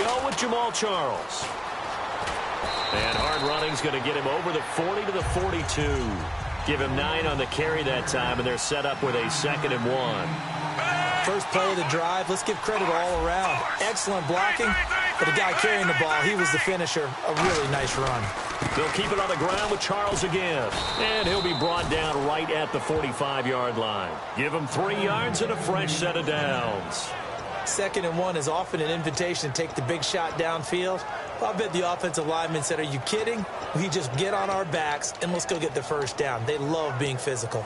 go with Jamal Charles. And hard running's going to get him over the 40 to the 42. Give him 9 on the carry that time, and they're set up with a 2nd and 1. First play of the drive, let's give credit all around. Excellent blocking, but the guy carrying the ball, he was the finisher. A really nice run. They'll keep it on the ground with Charles again. And he'll be brought down right at the 45-yard line. Give him 3 yards and a fresh set of downs. 2nd and 1 is often an invitation to take the big shot downfield. I bet the offensive lineman said, are you kidding? We just get on our backs and let's go get the first down. They love being physical.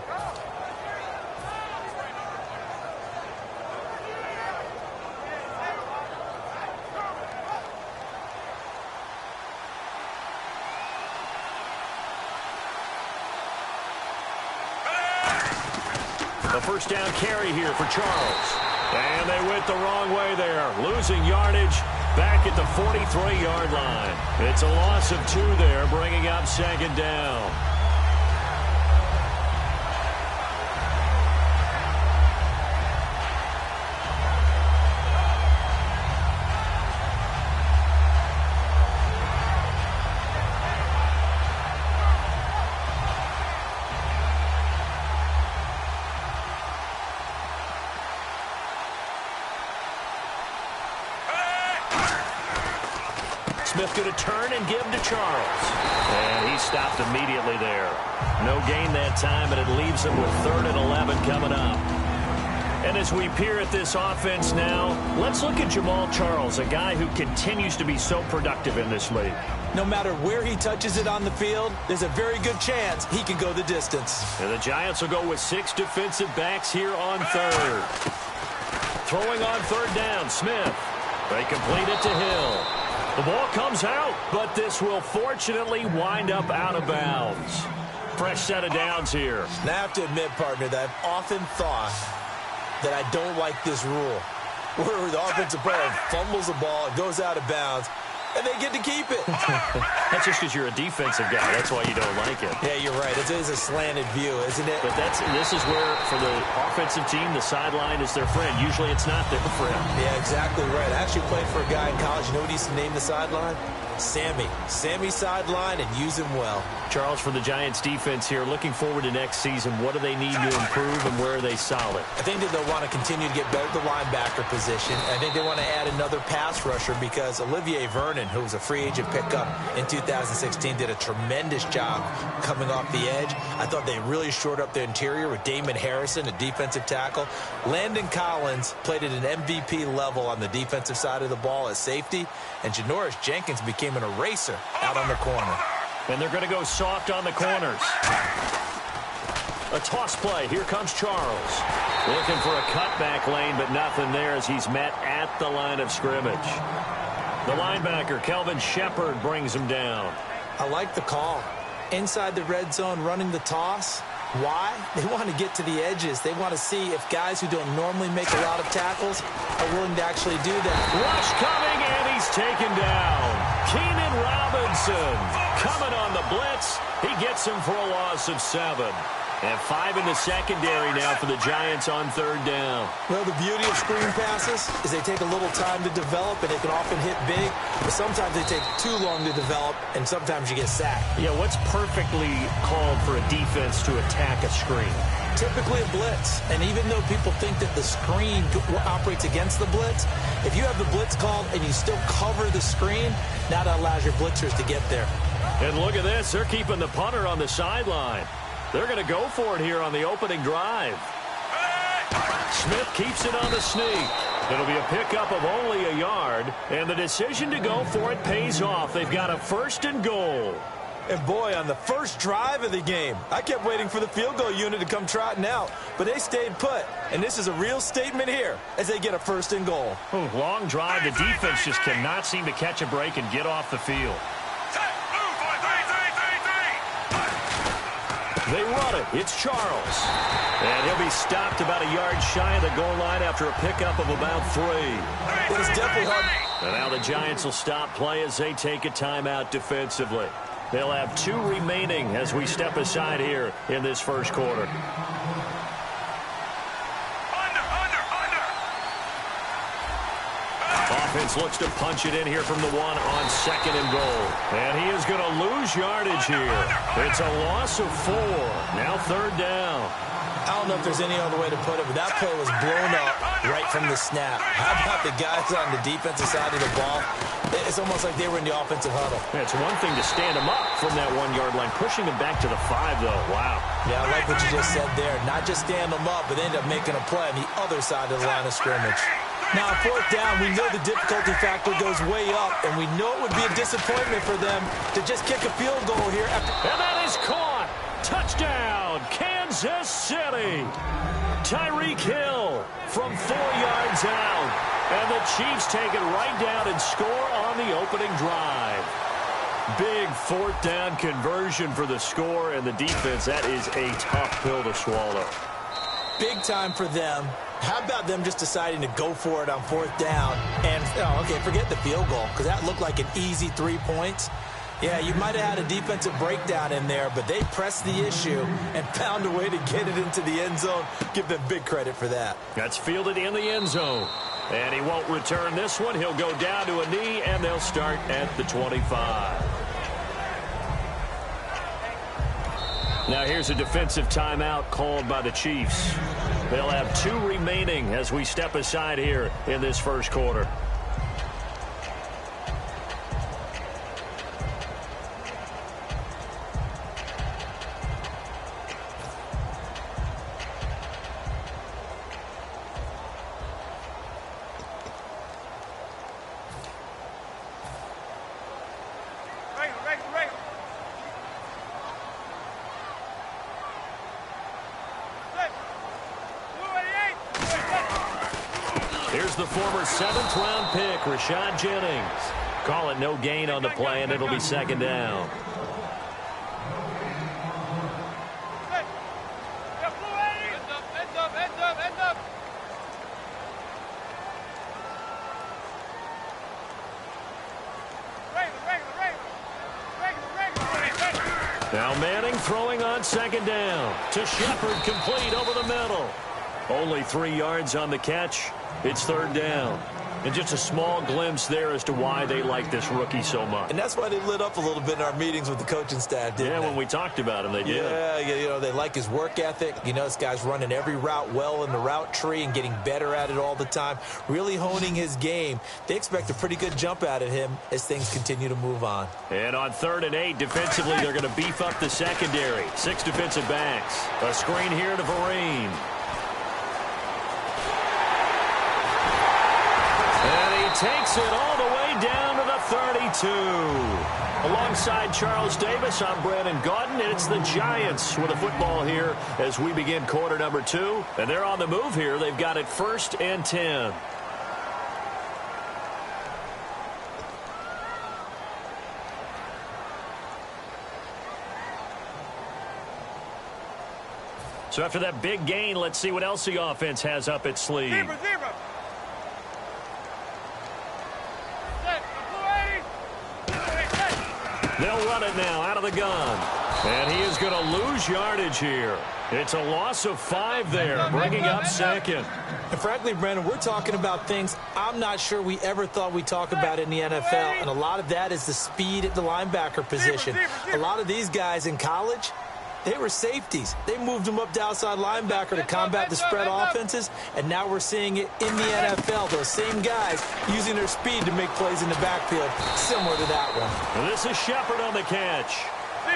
A first down carry here for Charles. And they went the wrong way there, losing yardage back at the 43-yard line. It's a loss of 2 there, bringing up 2nd down. Smith going to turn and give to Charles. And he stopped immediately there. No gain that time, and it leaves him with 3rd and 11 coming up. And as we peer at this offense now, let's look at Jamal Charles, a guy who continues to be so productive in this league. No matter where he touches it on the field, there's a very good chance he can go the distance. And the Giants will go with 6 defensive backs here on 3rd. Throwing on 3rd down, Smith. They complete it to Hill. The ball comes out, but this will fortunately wind up out of bounds. Fresh set of downs here. Now, I have to admit, partner, that I've often thought that I don't like this rule, where the offensive player fumbles the ball, it goes out of bounds, and they get to keep it. That's just because you're a defensive guy. That's why you don't like it. Yeah, you're right. It is a slanted view, isn't it? But this is where, for the offensive team, the sideline is their friend. Usually it's not their friend. Yeah, exactly right. I actually played for a guy in college. You know what he used to name the sideline? Sammy. Sammy sideline, and use him well. Charles, for the Giants defense here, looking forward to next season, what do they need to improve and where are they solid? I think that they'll want to continue to get better at the linebacker position. I think they want to add another pass rusher because Olivier Vernon, who was a free agent pickup in 2016, did a tremendous job coming off the edge. I thought they really shored up the interior with Damon Harrison, a defensive tackle. Landon Collins played at an MVP level on the defensive side of the ball as safety, and Janoris Jenkins became an eraser out on the corner. And they're going to go soft on the corners. A toss play. Here comes Charles. Looking for a cutback lane, but nothing there as he's met at the line of scrimmage. The linebacker, Kelvin Shepard, brings him down. I like the call. Inside the red zone, running the toss. Why? They want to get to the edges. They want to see if guys who don't normally make a lot of tackles are willing to actually do that. Rush coming, and he's taken down. Keenan Robinson coming on the blitz. He gets him for a loss of 7. And 5 in the secondary now for the Giants on 3rd down. Well, the beauty of screen passes is they take a little time to develop, and they can often hit big. But sometimes they take too long to develop, and sometimes you get sacked. Yeah, what's perfectly called for a defense to attack a screen? Typically a blitz. And even though people think that the screen operates against the blitz, if you have the blitz called and you still cover the screen, now that allows your blitzers to get there. And look at this. They're keeping the punter on the sideline. They're going to go for it here on the opening drive. Smith keeps it on the sneak. It'll be a pickup of only a yard, and the decision to go for it pays off. They've got a 1st and goal. And boy, on the first drive of the game, I kept waiting for the field goal unit to come trotting out, but they stayed put. And this is a real statement here as they get a 1st and goal. Long drive. The defense just cannot seem to catch a break and get off the field. They run it. It's Charles. And he'll be stopped about a yard shy of the goal line after a pickup of about 3. It was definitely hard. And now the Giants will stop play as they take a timeout defensively. They'll have 2 remaining as we step aside here in this first quarter. Off offense looks to punch it in here from the 1 on 2nd and goal. And he is going to lose yardage here. It's a loss of 4. Now 3rd down. I don't know if there's any other way to put it, but that play was blown up right from the snap. How about the guys on the defensive side of the ball? It's almost like they were in the offensive huddle. Yeah, it's one thing to stand them up from that 1-yard line. Pushing them back to the 5, though. Wow. Yeah, I like what you just said there. Not just stand them up, but end up making a play on the other side of the line of scrimmage. Now, 4th down, we know the difficulty factor goes way up, and we know it would be a disappointment for them to just kick a field goal here. And that is caught. Touchdown, Kansas City. Tyreek Hill from 4 yards out. And the Chiefs take it right down and score on the opening drive. Big 4th down conversion for the score, and the defense, that is a tough pill to swallow. Big time for them. How about them just deciding to go for it on 4th down? And, okay, forget the field goal, because that looked like an easy 3 points. Yeah, you might have had a defensive breakdown in there, but they pressed the issue and found a way to get it into the end zone. Give them big credit for that. That's fielded in the end zone. And he won't return this one. He'll go down to a knee, and they'll start at the 25. Now here's a defensive timeout called by the Chiefs. They'll have 2 remaining as we step aside here in this first quarter. Here's the former 7th-round pick, Rashad Jennings. Call it no gain on the play, and it'll be 2nd down. Now Manning throwing on 2nd down. To Shepard, complete over the middle. Only 3 yards on the catch. It's 3rd down. And just a small glimpse there as to why they like this rookie so much. And that's why they lit up a little bit in our meetings with the coaching staff, didn't they? Yeah, when we talked about him, they did. Yeah, you know, they like his work ethic. You know, this guy's running every route well in the route tree and getting better at it all the time, really honing his game. They expect a pretty good jump out of him as things continue to move on. And on 3rd and 8, defensively, they're going to beef up the secondary. 6 defensive backs. A screen here to Vereen. Takes it all the way down to the 32. Alongside Charles Davis, I'm Brandon Gaudin, and it's the Giants with a football here as we begin quarter number 2. And they're on the move here. They've got it 1st and 10. So after that big gain, let's see what else the offense has up its sleeve. Zero. They'll run it now out of the gun. And he is going to lose yardage here. It's a loss of 5 there, bringing up 2nd. And frankly, Brandon, we're talking about things I'm not sure we ever thought we'd talk about in the NFL. And a lot of that is the speed at the linebacker position. A lot of these guys in college, they were safeties. They moved them up to outside linebacker to combat the spread offenses, and now we're seeing it in the NFL. Those same guys using their speed to make plays in the backfield, similar to that one. And this is Shepard on the catch.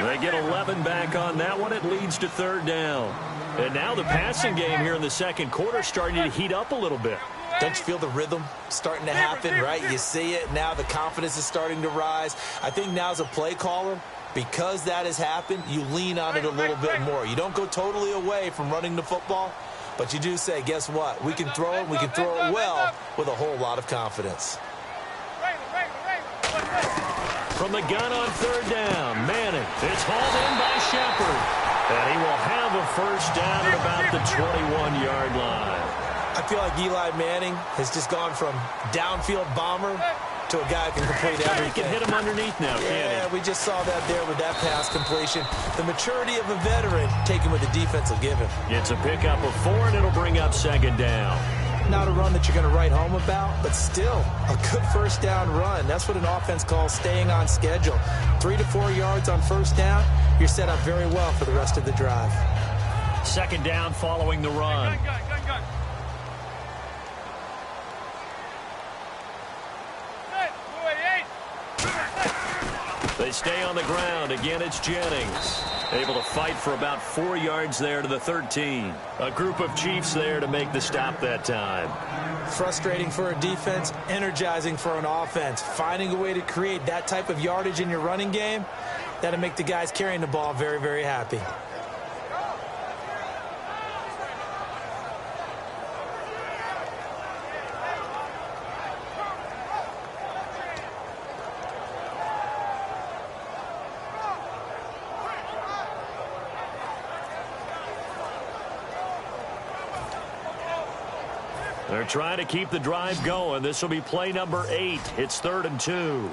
They get 11 back on that one. It leads to 3rd down. And now the passing game here in the second quarter starting to heat up a little bit. Don't you feel the rhythm starting to happen, right? You see it. Now the confidence is starting to rise. I think now as a play caller, because that has happened, you lean on it a little bit more. You don't go totally away from running the football, but you do say, guess what? We can throw it. We can throw it well with a whole lot of confidence. From the gun on 3rd down, Manning. It's hauled in by Shepard. And he will have a 1st down at about the 21-yard line. I feel like Eli Manning has just gone from downfield bomber to a guy who can complete everything. He can hit him underneath now, can't he? Yeah, we just saw that there with that pass completion. The maturity of a veteran taken with the defense will give him. It's a pickup of 4, and it'll bring up 2nd down. Not a run that you're going to write home about, but still a good first down run. That's what an offense calls staying on schedule. 3 to 4 yards on first down, you're set up very well for the rest of the drive. Second down following the run. They stay on the ground. Again, it's Jennings. Able to fight for about 4 yards there to the 13. A group of Chiefs there to make the stop that time. Frustrating for a defense, energizing for an offense. Finding a way to create that type of yardage in your running game, that'll make the guys carrying the ball very, very happy. They're trying to keep the drive going. This will be play number 8. It's 3rd and 2.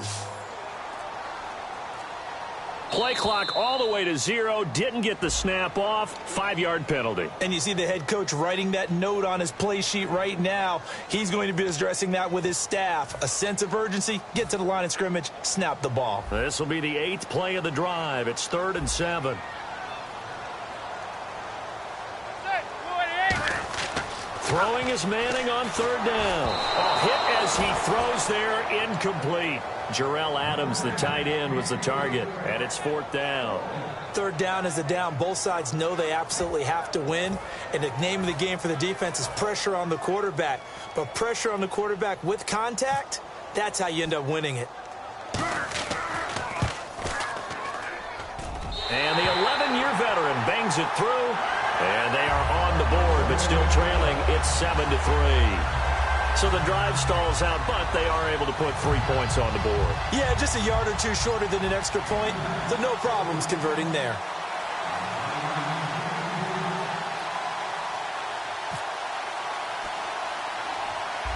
Play clock all the way to 0. Didn't get the snap off. 5-yard penalty. And you see the head coach writing that note on his play sheet right now. He's going to be addressing that with his staff. A sense of urgency. Get to the line of scrimmage. Snap the ball. This will be the 8th play of the drive. It's 3rd and 7. Throwing is Manning on 3rd down. A hit as he throws there, incomplete. Jarrell Adams, the tight end, was the target, and it's 4th down. 3rd down is a down. Both sides know they absolutely have to win, and the name of the game for the defense is pressure on the quarterback. But pressure on the quarterback with contact, that's how you end up winning it. And the 11-year veteran bangs it through. And they are on the board, but still trailing. It's 7-3. So the drive stalls out, but they are able to put 3 points on the board. Yeah, just a yard or two shorter than an extra point. So no problems converting there.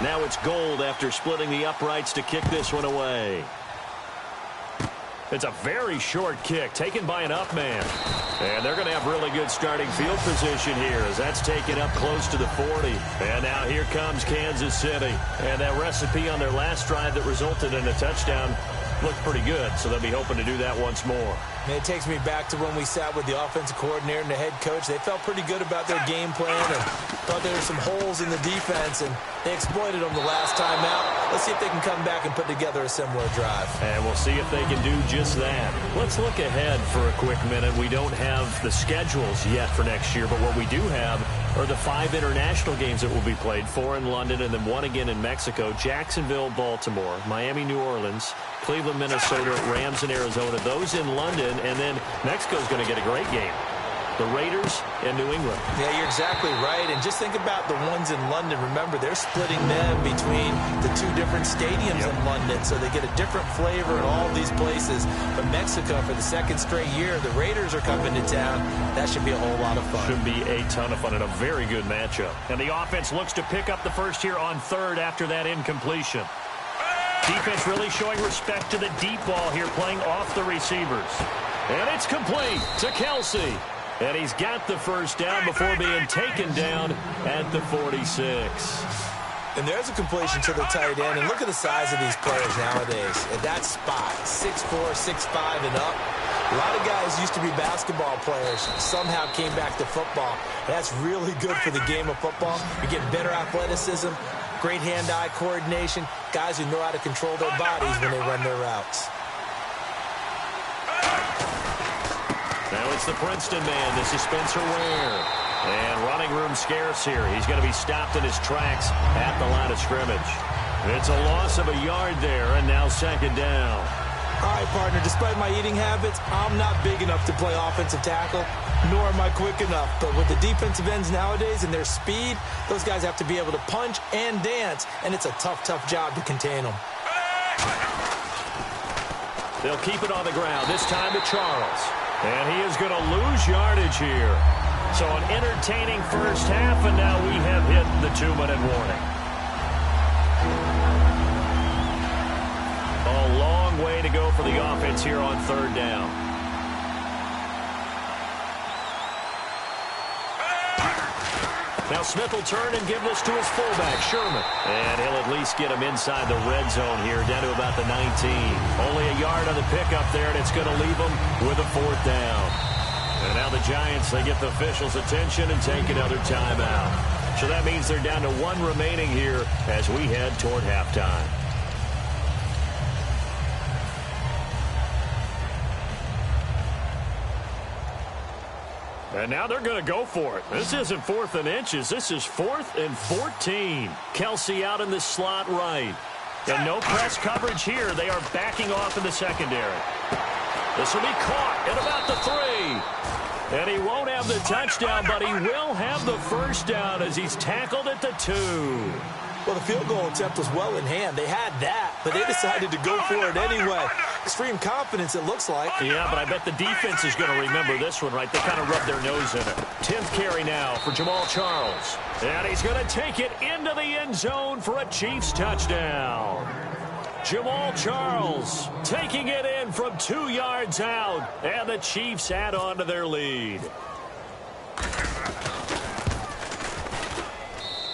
Now it's Gold after splitting the uprights to kick this one away. It's a very short kick taken by an up man. And they're going to have really good starting field position here as that's taken up close to the 40. And now here comes Kansas City. And that recipe on their last drive that resulted in a touchdown looked pretty good, so they'll be hoping to do that once more. It takes me back to when we sat with the offensive coordinator and the head coach. They felt pretty good about their game plan and thought there were some holes in the defense, and they exploited them the last time out. Let's see if they can come back and put together a similar drive. And we'll see if they can do just that. Let's look ahead for a quick minute. We don't have the schedules yet for next year, but what we do have are the 5 international games that will be played, 4 in London and then 1 again in Mexico, Jacksonville, Baltimore, Miami, New Orleans, Cleveland, Minnesota, Rams, and Arizona. Those in London, and then Mexico's going to get a great game. The Raiders and New England. Yeah, you're exactly right. And just think about the ones in London. Remember, they're splitting them between the 2 different stadiums in London, so they get a different flavor in all these places. But Mexico, for the 2nd straight year, the Raiders are coming to town. That should be a whole lot of fun. Should be a ton of fun and a very good matchup. And the offense looks to pick up the first here on 3rd after that incompletion. Defense really showing respect to the deep ball here, playing off the receivers. And it's complete to Kelsey. And he's got the first down before being taken down at the 46. And there's a completion to the tight end. And look at the size of these players nowadays. At that spot, 6'4", 6'5", and up. A lot of guys used to be basketball players, somehow came back to football. That's really good for the game of football. You get better athleticism, great hand-eye coordination, guys who know how to control their bodies when they run their routes. Now it's the Princeton man. This is Spencer Ware. And running room scarce here. He's going to be stopped in his tracks at the line of scrimmage. It's a loss of a yard there, and now 2nd down. All right, partner, despite my eating habits, I'm not big enough to play offensive tackle, nor am I quick enough. But with the defensive ends nowadays and their speed, those guys have to be able to punch and dance, and it's a tough, tough job to contain them. They'll keep it on the ground, this time to Charles. And he is going to lose yardage here. So an entertaining first half, and now we have hit the 2-minute warning. A long way to go for the offense here on 3rd down. Now Smith will turn and give this to his fullback, Sherman. And he'll at least get him inside the red zone here, down to about the 19. Only a yard on the pickup there, and it's going to leave him with a 4th down. And now the Giants, they get the officials' attention and take another timeout. So that means they're down to 1 remaining here as we head toward halftime. And now they're going to go for it. This isn't 4th and inches. This is 4th and 14. Kelsey out in the slot right. And no press coverage here. They are backing off in the secondary. This will be caught at about the 3. And he won't have the touchdown, but he will have the 1st down as he's tackled at the 2. Well, the field goal attempt was well in hand. They had that, but they decided to go for it anyway. Extreme confidence, it looks like. Yeah, but I bet the defense is going to remember this one, right? They kind of rubbed their nose in it. 10th carry now for Jamal Charles. And he's going to take it into the end zone for a Chiefs touchdown. Jamal Charles taking it in from 2 yards out, and the Chiefs add on to their lead.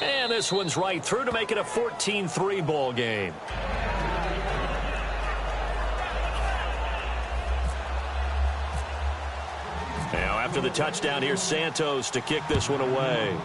And this one's right through to make it a 14-3 ball game. Now after the touchdown, here's Santos to kick this one away.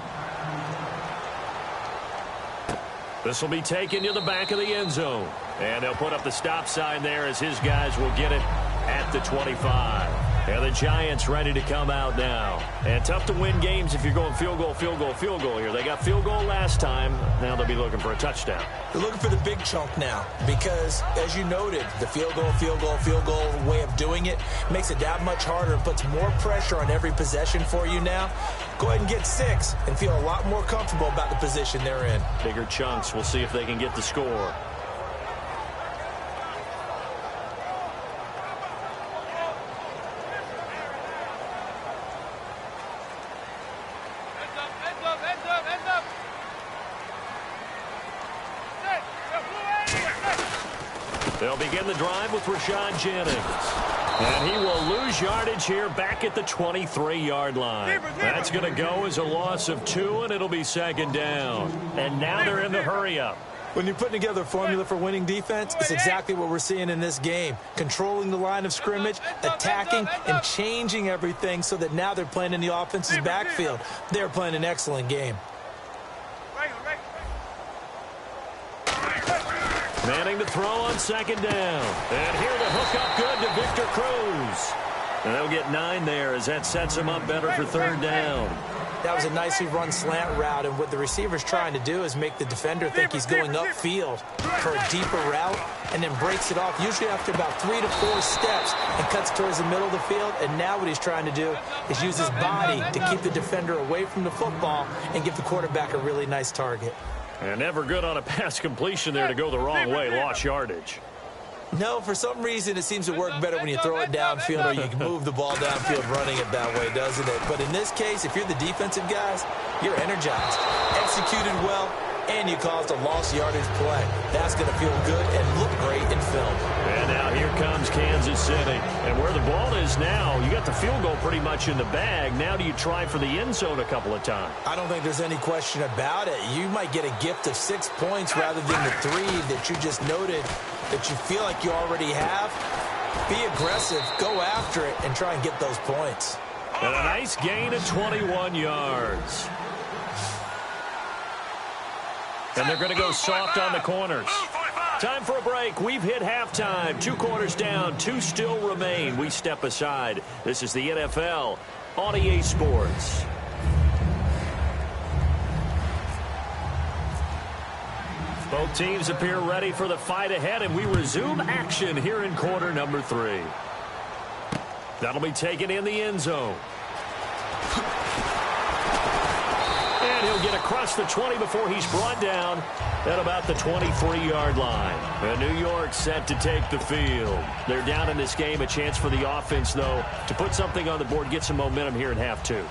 This will be taken to the back of the end zone. And they'll put up the stop sign there as his guys will get it at the 25. And the Giants ready to come out now. And tough to win games if you're going field goal, field goal, field goal here. They got field goal last time. Now they'll be looking for a touchdown. They're looking for the big chunk now because, as you noted, the field goal way of doing it makes it that much harder and puts more pressure on every possession for you now. Go ahead and get 6 and feel a lot more comfortable about the position they're in. Bigger chunks. We'll see if they can get the score. They'll begin the drive with Rashad Jennings. And he will lose yardage here back at the 23-yard line. That's going to go as a loss of 2, and it'll be 2nd down. And now they're in the hurry-up. When you're putting together a formula for winning defense, it's exactly what we're seeing in this game. Controlling the line of scrimmage, attacking, and changing everything so that now they're playing in the offense's backfield. They're playing an excellent game. Manning to throw on 2nd down. And here the hook up good to Victor Cruz. And they'll get 9 there as that sets him up better for 3rd down. That was a nicely run slant route, and what the receiver's trying to do is make the defender think he's going upfield for a deeper route and then breaks it off, usually after about 3 to 4 steps, and cuts towards the middle of the field. And now what he's trying to do is use his body to keep the defender away from the football and give the quarterback a really nice target. And never good on a pass completion there to go the wrong way, lost yardage. No, for some reason it seems to work better when you throw it downfield or you can move the ball downfield running it that way, doesn't it? But in this case, if you're the defensive guys, you're energized, executed well, and you caused a lost yardage play. That's going to feel good and look great in film. And now here comes Kansas City. And where the ball is now, you got the field goal pretty much in the bag. Now do you try for the end zone a couple of times? I don't think there's any question about it. You might get a gift of 6 points rather than the 3 that you just noted that you feel like you already have. Be aggressive, go after it, and try and get those points. And a nice gain of 21 yards. And they're going to go soft on the corners. Time for a break. We've hit halftime. 2 quarters down, 2 still remain. We step aside. This is the NFL on EA Sports. Both teams appear ready for the fight ahead, and we resume action here in quarter number 3. That'll be taken in the end zone. And he'll get across the 20 before he's brought down at about the 23-yard line. And New York set to take the field. They're down in this game. A chance for the offense, though, to put something on the board, get some momentum here in half 2.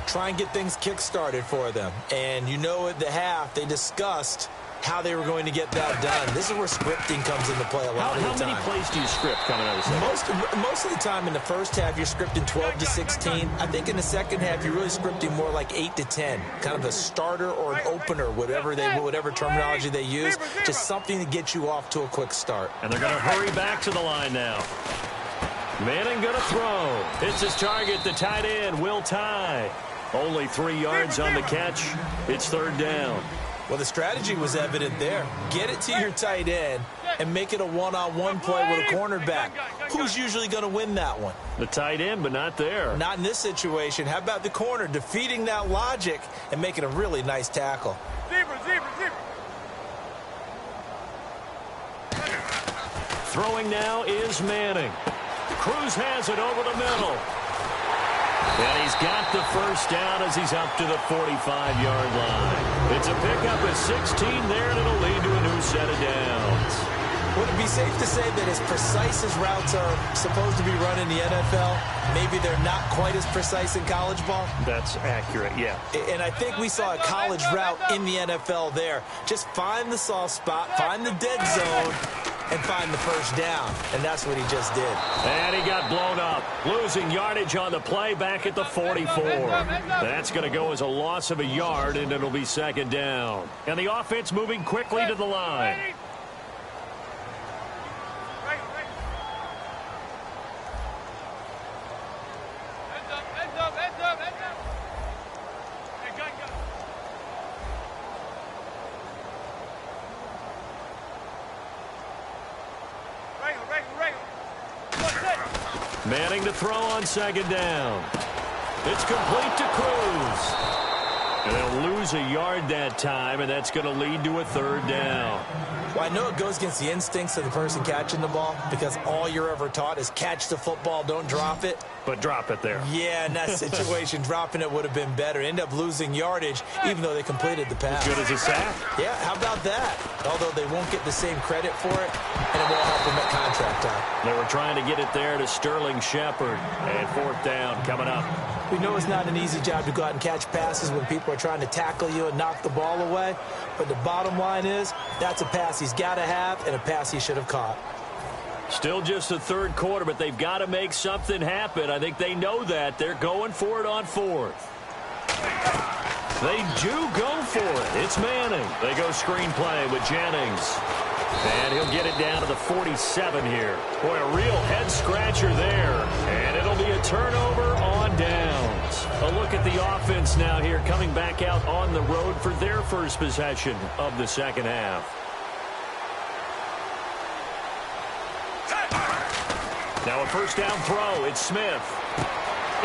Try and get things kick-started for them. And you know at the half they discussed how they were going to get that done. This is where scripting comes into play a lot of the time. How many plays do you script coming out of the second? Most of the time in the first half, you're scripting 12 to 16. I think in the second half, you're really scripting more like 8 to 10. Kind of a starter or an opener, whatever terminology they use. Just something to get you off to a quick start. And they're going to hurry back to the line now. Manning going to throw. It's his target, the tight end, Will Tye. Only 3 yards on the catch. It's third down. Well, the strategy was evident there. Get it to your tight end and make it a one-on-one play with a cornerback. Who's usually going to win that one? The tight end, but not there. Not in this situation. How about the corner defeating that logic and making a really nice tackle? Throwing now is Manning. Cruz has it over the middle. And he's got the first down as he's up to the 45-yard line. It's a pickup at 16 there, and it'll lead to a new set of downs. Would it be safe to say that as precise as routes are supposed to be run in the NFL, maybe they're not quite as precise in college ball? That's accurate, yeah. And I think we saw a college route in the NFL there. Just find the soft spot, find the dead zone, and find the first down. And that's what he just did. And he got blown up. Losing yardage on the play back at the 44. That's going to go as a loss of a yard, and it'll be second down. And the offense moving quickly to the line. Manning to throw on second down. It's complete to Cruz. And they'll lose a yard that time, and that's going to lead to a third down. Well, I know it goes against the instincts of the person catching the ball because all you're ever taught is catch the football, don't drop it. But drop it there. Yeah, in that situation, dropping it would have been better. End up losing yardage, even though they completed the pass. As good as a sack? Yeah, how about that? Although they won't get the same credit for it, and it won't help them at contract time. They were trying to get it there to Sterling Shepard. And fourth down coming up. We know it's not an easy job to go out and catch passes when people are trying to tackle you and knock the ball away. But the bottom line is, that's a pass he's got to have and a pass he should have caught. Still just the third quarter, but they've got to make something happen. I think they know that. They're going for it on fourth. They do go for it. It's Manning. They go screenplay with Jennings. And he'll get it down to the 47 here. Boy, a real head-scratcher there. And it'll be a turnover on downs. A look at the offense now here, coming back out on the road for their first possession of the second half. Now a first down throw. It's Smith.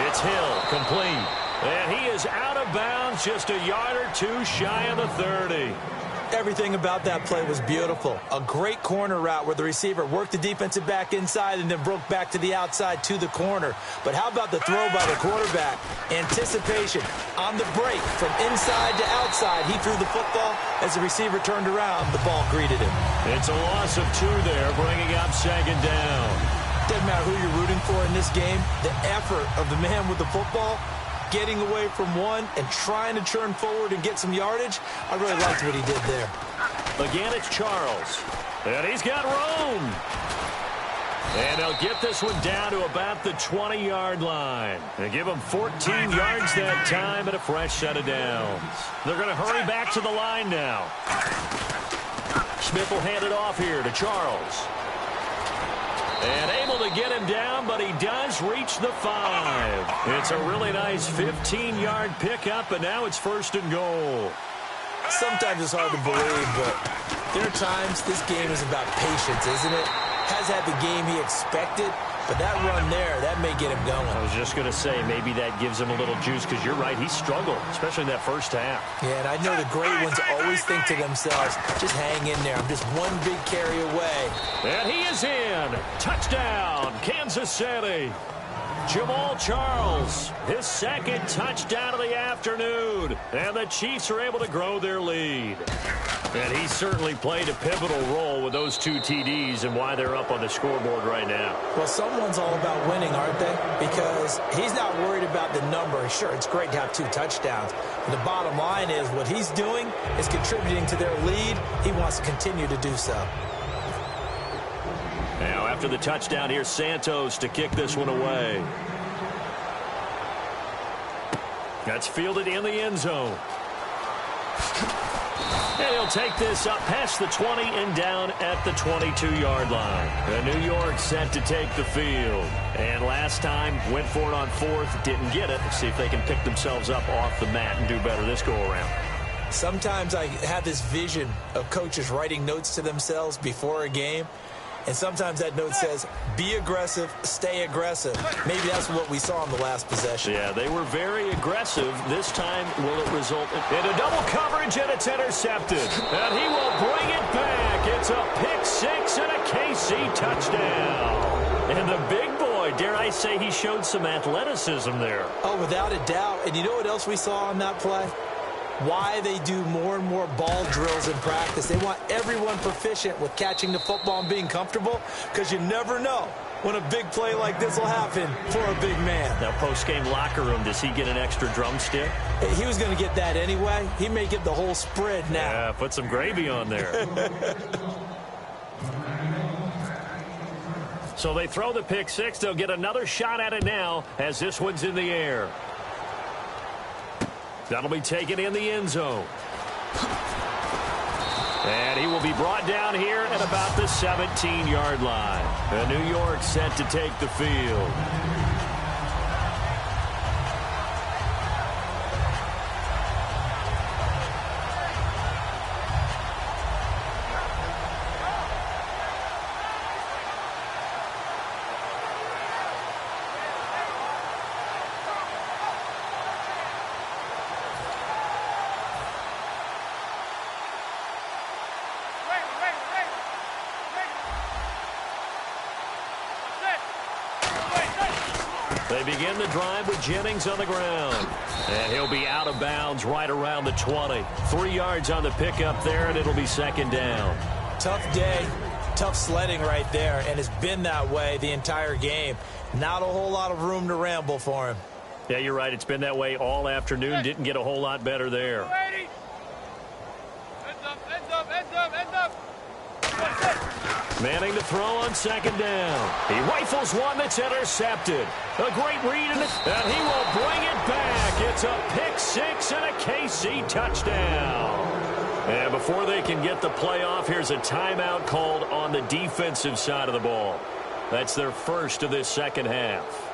It's Hill, complete. And he is out of bounds, just a yard or two shy of the 30. Everything about that play was beautiful. A great corner route where the receiver worked the defensive back inside and then broke back to the outside to the corner. But how about the throw by the quarterback? Anticipation on the break from inside to outside. He threw the football. As the receiver turned around, the ball greeted him. It's a loss of 2 there, bringing up second down. Doesn't matter who you're rooting for in this game. The effort of the man with the football, getting away from one and trying to turn forward and get some yardage, I really liked what he did there. Again, it's Charles. And he's got room. And they'll get this one down to about the 20-yard line. They give him 14 yards that time and a fresh set of downs. They're going to hurry back to the line now. Smith will hand it off here to Charles. And able to get him down, but he does reach the 5. It's a really nice 15-yard pickup, and now it's first and goal. Sometimes it's hard to believe, but there are times this game is about patience, isn't it? Has had the game he expected, but that run there, that may get him going. I was just going to say, maybe that gives him a little juice, because you're right, he struggled, especially in that first half. Yeah, and I know the great ones always think to themselves, just hang in there. I'm just one big carry away. And he is in. Touchdown, Kansas City. Jamal Charles, his second touchdown of the afternoon. And the Chiefs are able to grow their lead. And he certainly played a pivotal role with those 2 TDs and why they're up on the scoreboard right now. Well, someone's all about winning, aren't they? Because he's not worried about the number. Sure, it's great to have 2 touchdowns. But the bottom line is what he's doing is contributing to their lead. He wants to continue to do so. Now, after the touchdown, here's Santos to kick this one away. That's fielded in the end zone. And he'll take this up past the 20 and down at the 22-yard line. The New York set to take the field. And last time, went for it on 4th, didn't get it. Let's see if they can pick themselves up off the mat and do better this go-around. Sometimes I have this vision of coaches writing notes to themselves before a game. And sometimes that note says, be aggressive, stay aggressive. Maybe that's what we saw in the last possession. Yeah, they were very aggressive. This time, will it result in a double coverage, and it's intercepted. And he will bring it back. It's a pick-6 and a KC touchdown. And the big boy, dare I say, he showed some athleticism there. Oh, without a doubt. And you know what else we saw on that play? Why they do more and more ball drills in practice. They want everyone proficient with catching the football and being comfortable, because you never know when a big play like this will happen for a big man. Now, post-game locker room, does he get an extra drumstick? He was going to get that anyway. He may get the whole spread now. Yeah, put some gravy on there. So they throw the pick-6. They'll get another shot at it now as this one's in the air. That'll be taken in the end zone. And he will be brought down here at about the 17-yard line. And New York set to take the field. They begin the drive with Jennings on the ground. And he'll be out of bounds right around the 20. 3 yards on the pickup there, and it'll be second down. Tough day, tough sledding right there, and it's been that way the entire game. Not a whole lot of room to ramble for him. Yeah, you're right. It's been that way all afternoon. Didn't get a whole lot better there. Manning to throw on second down. He rifles one that's intercepted. A great read, and he will bring it back. It's a pick-6 and a KC touchdown. And before they can get the play off, here's a timeout called on the defensive side of the ball. That's their first of this second half.